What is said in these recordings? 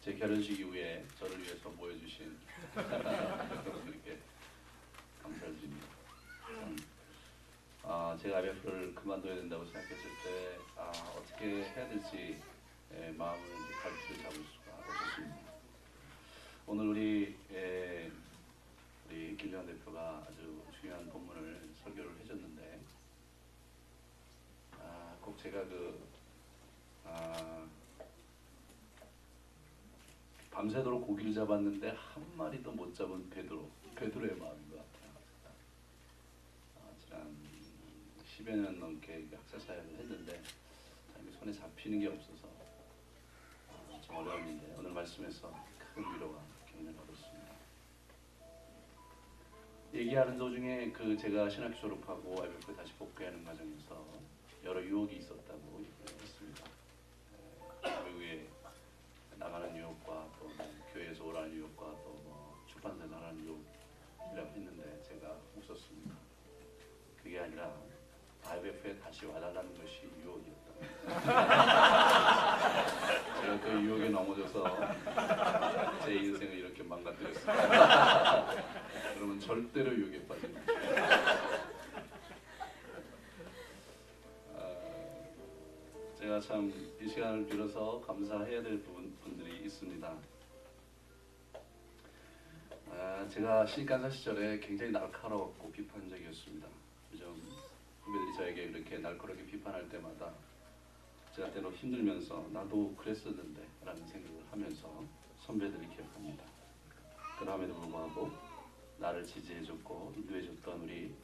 제 결혼식 이후에 저를 위해서 모여주신 여러분들께 감사를 드립니다. 제가 IMF를 그만둬야 된다고 생각했을 때 어떻게 해야 될지 마음을 갈피를 잡을 수가 없었습니다. 오늘 우리 김정환 대표가 아주 중요한 본문을 설교를 해줬는데 꼭 제가 밤새도록 고기를 잡았는데 한 마리도 못 잡은 베드로의 마음인 것 같아요. 지난 10여 년 넘게 학사 사역을 했는데 손에 잡히는 게 없어서 좀 어려웠는데 오늘 말씀에서 큰 위로가 격려를 얻었습니다. 얘기하는 도중에 제가 신학교 졸업하고 IMF 다시 복귀하는 과정에서 여러 유혹이 있었다고 얘기했습니다. 외국에 나가는 유혹과 또 교회에서 오라는 유혹과 또 출판사에 나가는 유혹이라고 했는데 제가 웃었습니다. 그게 아니라 IMF에 다시 와달라는 것이 유혹이었다. 제가 그 유혹에 넘어져서 제 인생을 이렇게 망가뜨렸습니다. 여러분 절대로 유혹에 빠지지 마십시오. 제가 참 이 시간을 빌어서 감사해야 될 분들이 있습니다. 제가 신입간사 시절에 굉장히 날카로웠고 비판적이었습니다. 요즘 후배들이 저에게 이렇게 날카롭게 비판할 때마다 제가 때로 힘들면서 나도 그랬었는데 라는 생각을 하면서 선배들을 기억합니다. 그럼에도 불구하고 나를 지지해줬고 인도해줬던 우리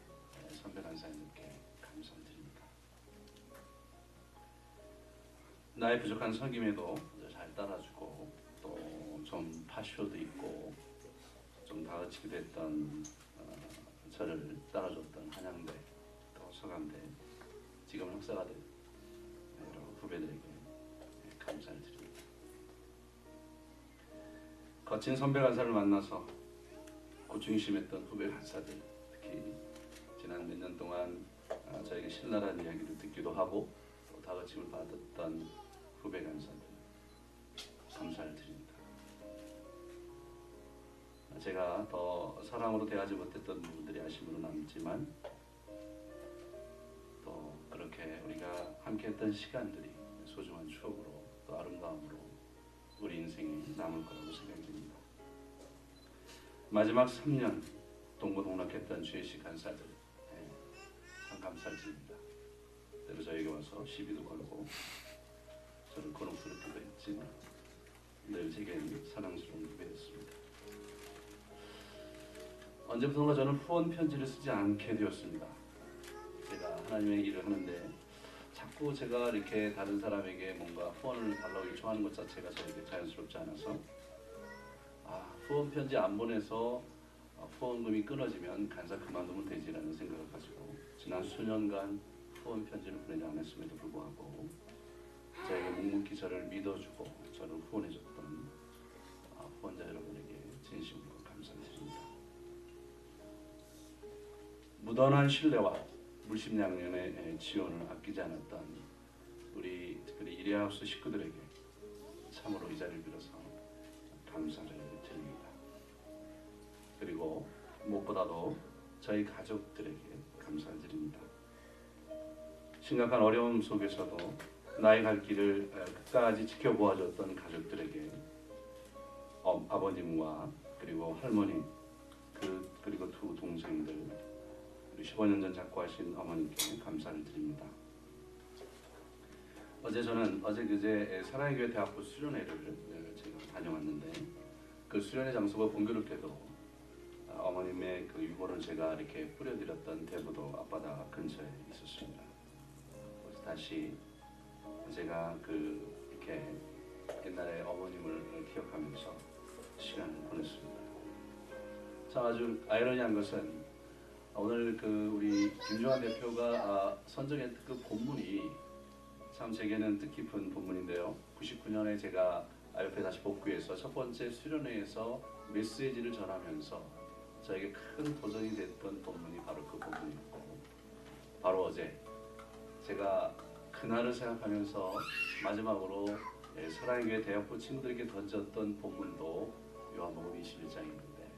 선배 간사님께 감사를 드립니다. 나의 부족한 섬김에도 잘 따라주고 또 좀 파쇼도 있고 좀 다그치기도 했던 저를 따라줬던 한양대 또 서강대 지금 학사가 된 여러 후배들에게 감사를 드립니다. 거친 선배 간사를 만나서 고충이 심했던 후배 간사들 특히 지난 몇 년 동안 저에게 신랄한 이야기를 듣기도 하고 또 다그침을 받았던 후배 간사들 감사를 드립니다. 제가 더 사랑으로 대하지 못했던 부분들이 아쉬움으로 남지만 또 그렇게 우리가 함께했던 시간들이 소중한 추억으로 또 아름다움으로 우리 인생이 남을 거라고 생각이 듭니다. 마지막 3년 동고동락했던 GAC 간사들 참 감사를 드립니다. 때로 저에게 와서 시비도 걸고 저를 거룩스럽기도 했지만 늘 제게는 사랑스러운 후배였습니다. 언제부턴가 저는 후원 편지를 쓰지 않게 되었습니다. 제가 하나님의 일을 하는데 자꾸 제가 이렇게 다른 사람에게 뭔가 후원을 달라고 요청하는 것 자체가 저에게 자연스럽지 않아서 후원 편지 안 보내서 후원금이 끊어지면 간사 그만두면 되지라는 생각을 가지고 지난 수년간 후원 편지를 보내지 않았음에도 불구하고 저에게 묵묵히 저를 믿어주고 저를 후원해줬던 후원자 여러분에게 진심으로 감사드립니다. 무던한 신뢰와 물심양면의 지원을 아끼지 않았던 우리 특별히 이레하우스 식구들에게 참으로 이 자리를 빌어서 감사를 드립니다. 그리고 무엇보다도 저희 가족들에게 감사를 드립니다. 심각한 어려움 속에서도 나의 갈 길을 끝까지 지켜보아줬던 가족들에게 아버님과 그리고 할머니 그리고 두 동생들 15년 전 작고하신 어머님께 감사를 드립니다. 어제 사랑의 교회 대학부 수련회를 제가 다녀왔는데 그 수련회 장소가 공교롭게도 어머님의 그 유골을 제가 이렇게 뿌려드렸던 대부도 앞바다 근처에 있었습니다. 그래서 다시 제가 이렇게 옛날에 어머님을 기억하면서 시간을 보냈습니다. 참 아주 아이러니한 것은 오늘 우리 김정환 대표가 선정했던 그 본문이 참 제게는 뜻깊은 본문인데요. 99년에 제가 IMF에 다시 복귀해서 첫 번째 수련회에서 메시지를 전하면서 저에게 큰 도전이 됐던 본문이 바로 그 본문이었고 바로 어제 제가 그날을 생각하면서 마지막으로 사랑의 교회 대학부 친구들에게 던졌던 본문도 요한복음 21장인데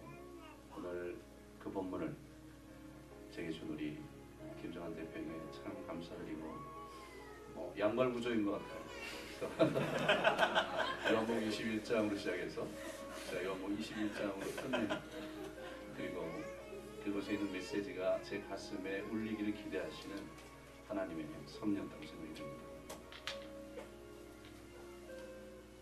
오늘 그 본문을 제게 준 우리 김정환 대표에게 참 감사드리고 양발부조인 것 같아요. 요한복음 21장으로 시작해서 요한복음 21장으로 끝내는 그리고 그곳에 있는 메시지가 제 가슴에 울리기를 기대하시는 하나님의 섭리였다고 생각이 듭니다.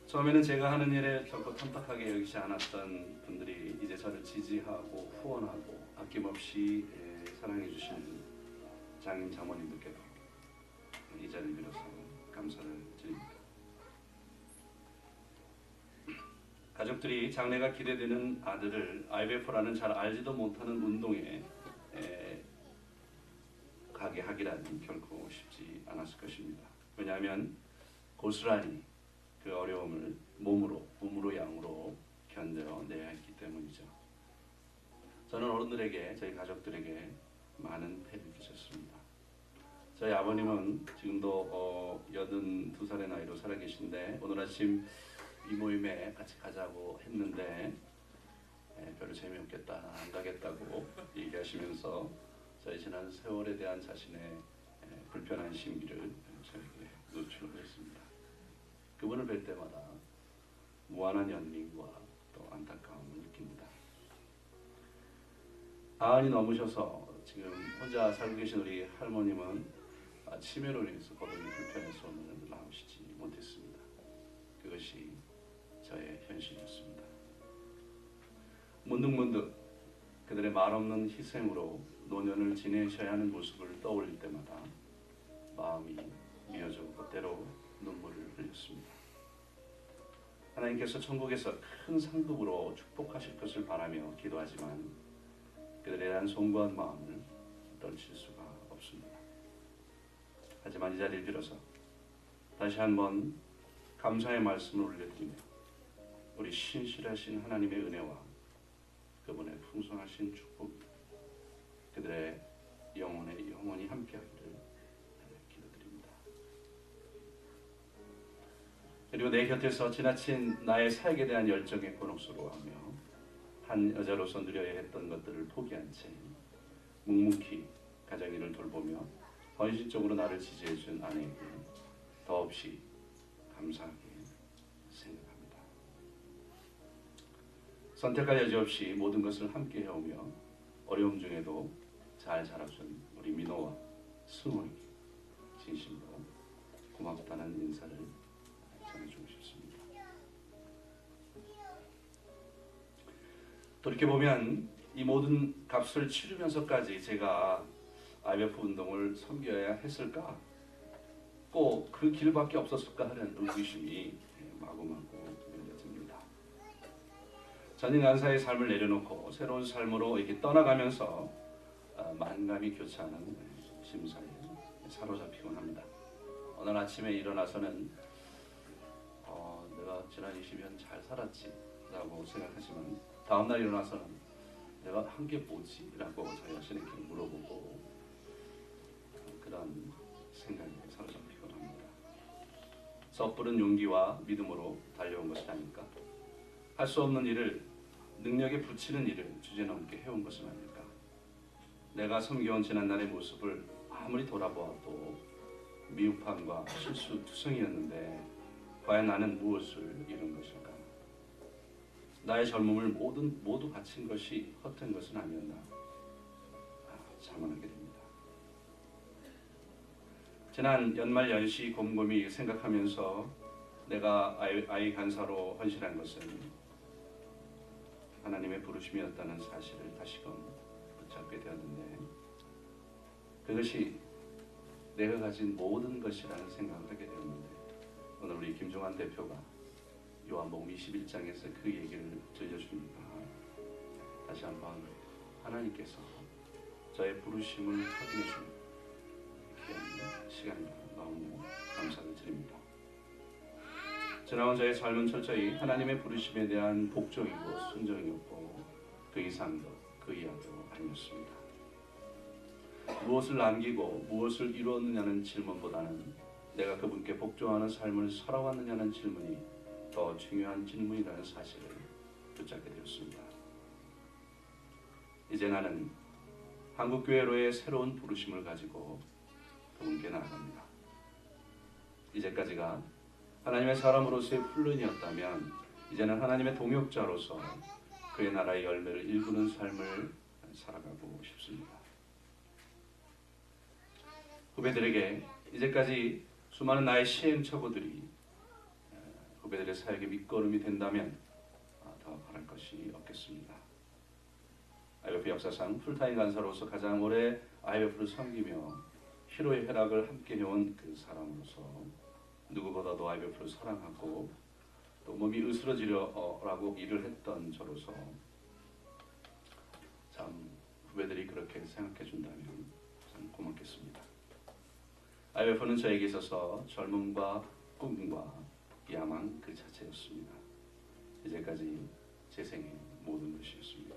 처음에는 제가 하는 일에 결코 탐탁하게 여기지 않았던 분들이 이제 저를 지지하고 후원하고 아낌없이 사랑해 주시는 장인 장모님들께도 이 자리를 빌어서 감사를 드립니다. 가족들이 장래가 기대되는 아들을 IBF라는 잘 알지도 못하는 운동에 가게 하기란 결코 쉽지 않았을 것입니다. 왜냐하면 고스란히 그 어려움을 몸으로 양으로 견뎌내야 했기 때문이죠. 저는 어른들에게 저희 가족들에게 많은 패를 끼쳤습니다. 저희 아버님은 지금도 82살의 나이로 살아계신데 오늘 아침 이 모임에 같이 가자고 했는데 별로 재미없겠다 안 가겠다고 얘기하시면서 저희 지난 세월에 대한 자신의 불편한 심기를 저에게 노출을 했습니다. 그분을 뵐 때마다 무한한 연민과 또 안타까움을 느낍니다. 아흔이 넘으셔서 지금 혼자 살고 계신 우리 할머님은 치매로 인해서 거동이 불편해서 오늘 나오시지 못했습니다. 그것이 저의 현실이었습니다. 문득문득 그들의 말없는 희생으로 노년을 지내셔야 하는 모습을 떠올릴 때마다 마음이 미어지고 때로 눈물을 흘렸습니다. 하나님께서 천국에서 큰 상급으로 축복하실 것을 바라며 기도하지만 그들에 대한 송구한 마음을 떨칠 수가 없습니다. 하지만 이 자리를 빌어서 다시 한번 감사의 말씀을 올려드리며 우리 신실하신 하나님의 은혜와 그분의 풍성하신 축복이 그들의 영혼에 영원히 함께하기를 기도드립니다. 그리고 내 곁에서 지나친 나의 사역에 대한 열정에 곤혹스러워하며 한 여자로서 누려야 했던 것들을 포기한 채 묵묵히 가정일을 돌보며 헌신적으로 나를 지지해준 아내에게 더없이 감사하게 생각합니다. 선택할 여지 없이 모든 것을 함께 해오며 어려움 중에도 잘 자라준 우리 민호와 승호에게 진심으로 고맙다는 인사를 전해주고 싶습니다. 돌이켜보면 이 모든 값을 치르면서까지 제가 IBF 운동을 섬겨야 했을까? 꼭 그 길밖에 없었을까 하는 의구심이 마구마구 밀려듭니다. 전인 간사의 삶을 내려놓고 새로운 삶으로 이렇게 떠나가면서 만감이 교차하는 심사에 사로잡히곤 합니다. 오늘 아침에 일어나서는 내가 지난 20년 잘 살았지 라고 생각하지만 다음날 일어나서는 내가 한 게 뭐지? 라고 저희 자신에게 물어보고 그런 생각에 사로잡히곤 합니다. 섣부른 용기와 믿음으로 달려온 것이 아닐까? 할 수 없는 일을 능력에 붙이는 일을 주제넘게 해온 것은 아닐까? 내가 섬겨온 지난날의 모습을 아무리 돌아보아도 미흡함과 실수투성이었는데 과연 나는 무엇을 잃은 것일까? 나의 젊음을 모두 바친 것이 헛된 것은 아니었나? 자만하게 됩니다. 지난 연말 연시 곰곰이 생각하면서 내가 아이 간사로 헌신한 것은 하나님의 부르심이었다는 사실을 다시금 붙잡게 되었는데 그것이 내가 가진 모든 것이라는 생각을 하게 되었는데 오늘 우리 김종환 대표가 요한복음 21장에서 그 얘기를 들려주니까 다시 한번 하나님께서 저의 부르심을 확인해 주는 귀한 시간이라 너무 감사를 드립니다. 지나온 저의 삶은 철저히 하나님의 부르심에 대한 복종이고 순종이었고 그 이상도 그 이하도 아니었습니다. 무엇을 남기고 무엇을 이루었느냐는 질문보다는 내가 그분께 복종하는 삶을 살아왔느냐는 질문이 더 중요한 질문이라는 사실을 붙잡게 되었습니다. 이제 나는 한국교회로의 새로운 부르심을 가지고 그분께 나아갑니다. 이제까지가 하나님의 사람으로서의 훈련이었다면 이제는 하나님의 동역자로서 그의 나라의 열매를 일구는 삶을 살아가고 싶습니다. 후배들에게 이제까지 수많은 나의 시행착오들이 후배들의 사역의 밑거름이 된다면 더 바랄 것이 없겠습니다. IBF 역사상 풀타임 간사로서 가장 오래 IBF를 섬기며 희로의 회락을 함께 해온 그 사람으로서 누구보다도 IBF를 사랑하고 또 몸이 으스러지려라고 일을 했던 저로서 참 후배들이 그렇게 생각해 준다면 참 고맙겠습니다. IBF는 저에게 있어서 젊음과 꿈과 야망 그 자체였습니다. 이제까지 제 생의 모든 것이었습니다.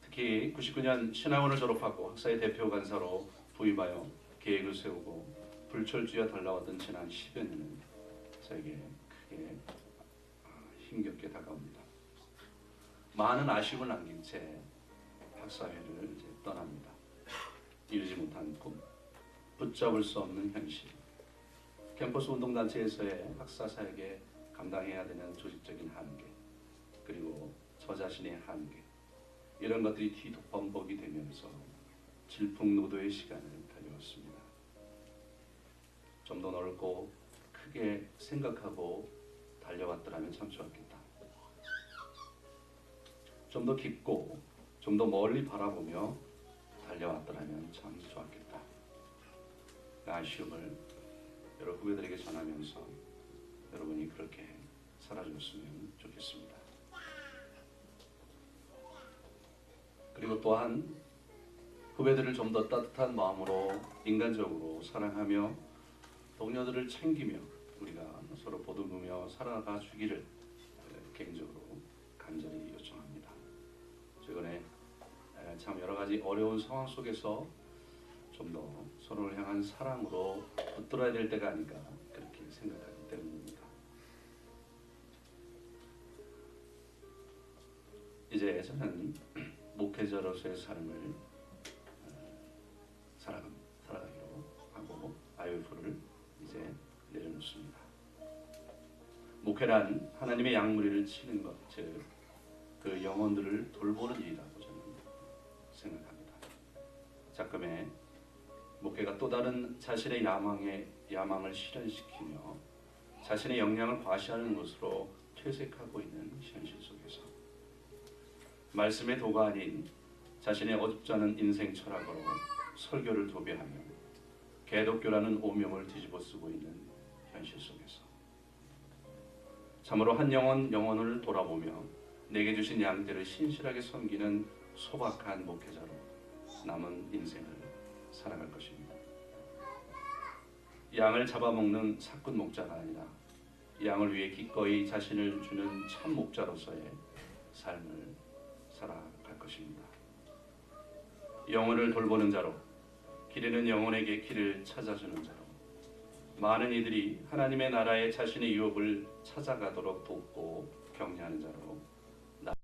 특히 99년 신학원을 졸업하고 학사의 대표 간사로 부임하여 계획을 세우고 불철주야 달라왔던 지난 10여 년은 저에게 크게 힘겹게 다가옵니다. 많은 아쉬움을 남긴 채 학사회를 이제 떠납니다. 이루지 못한 꿈, 붙잡을 수 없는 현실, 캠퍼스 운동단체에서의 학사 사역에 감당해야 되는 조직적인 한계, 그리고 저 자신의 한계, 이런 것들이 뒤범벅이 되면서 질풍노도의 시간을 달려왔습니다. 좀 더 넓고 크게 생각하고 달려왔더라면 참 좋았겠다. 좀 더 깊고 좀 더 멀리 바라보며 달려왔더라면 참 좋았겠다. 그 아쉬움을 여러 후배들에게 전하면서 여러분이 그렇게 살아줬으면 좋겠습니다. 그리고 또한 후배들을 좀 더 따뜻한 마음으로 인간적으로 사랑하며 동료들을 챙기며 우리가 서로 보듬으며 살아가 주기를 개인적으로 간절히 요청합니다. 최근에 참 여러 가지 어려운 상황 속에서 좀 더 서로를 향한 사랑으로 붙들어야 될 때가 아닌가 그렇게 생각하기 때문입니다. 이제 저는 목회자로서의 삶을 살아가기로 하고 IBF를 이제 내려놓습니다. 목회란 하나님의 양무리를 치는 것, 즉 그 영혼들을 돌보는 일이라고 저는 생각합니다. 작금에 목회가 또 다른 자신의 야망을 실현시키며 자신의 역량을 과시하는 것으로 퇴색하고 있는 현실 속에서 말씀의 도가 아닌 자신의 어둡지 않은 인생 철학으로 설교를 도배하며 개독교라는 오명을 뒤집어 쓰고 있는 현실 속에서 참으로 한 영혼을 돌아보며 내게 주신 양떼를 신실하게 섬기는 소박한 목회자로 남은 인생을 살아갈 것입니다. 양을 잡아먹는 사꾼 목자가 아니라 양을 위해 기꺼이 자신을 주는 참 목자로서의 삶을 살아갈 것입니다. 영혼을 돌보는 자로, 기르는 영혼에게 길을 찾아주는 자로, 많은 이들이 하나님의 나라에 자신의 유업을 찾아가도록 돕고 격려하는 자로